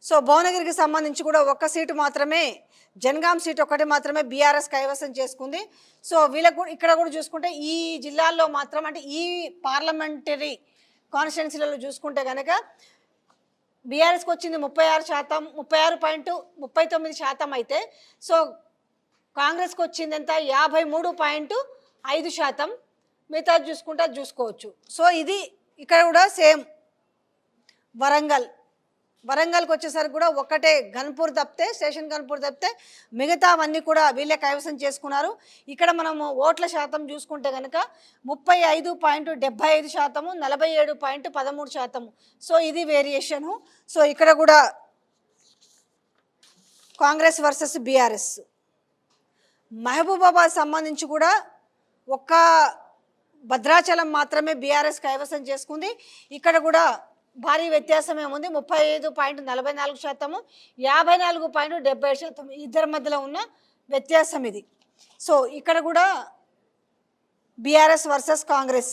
So భువనగిరికి సంబంధించి కూడా ఒక్క సీటు మాత్రమే, జనగాం సీట్ ఒకటి మాత్రమే బీఆర్ఎస్ కైవసం చేసుకుంది. సో వీళ్ళకు ఇక్కడ కూడా చూసుకుంటే ఈ జిల్లాల్లో మాత్రం అంటే ఈ పార్లమెంటరీ కాన్స్టిట్యున్సీలలో చూసుకుంటే కనుక బీఆర్ఎస్కి వచ్చింది 36%, 36.39% అయితే సో కాంగ్రెస్కి వచ్చింది ఎంత 53.5%. మిగతా చూసుకోవచ్చు. సో ఇది ఇక్కడ కూడా సేమ్ వరంగల్కి వచ్చేసరికి కూడా ఒకటే గన్పూర్ తప్పితే, స్టేషన్ గన్పూర్ తప్పితే మిగతావన్నీ కూడా వీళ్ళే కైవసం చేసుకున్నారు. ఇక్కడ మనము ఓట్ల శాతం చూసుకుంటే కనుక 35.75%, 47.13%. సో ఇది వేరియేషను. సో ఇక్కడ కూడా కాంగ్రెస్ వర్సెస్ బీఆర్ఎస్. మహబూబాబాద్ సంబంధించి కూడా ఒక్క భద్రాచలం మాత్రమే బీఆర్ఎస్ కైవసం చేసుకుంది. ఇక్కడ కూడా భారీ వ్యత్యాసం ఏముంది, 35.44%, 54.70% ఇద్దరి మధ్యలో ఉన్న వ్యత్యాసం ఇది. సో ఇక్కడ కూడా బీఆర్ఎస్ వర్సెస్ కాంగ్రెస్.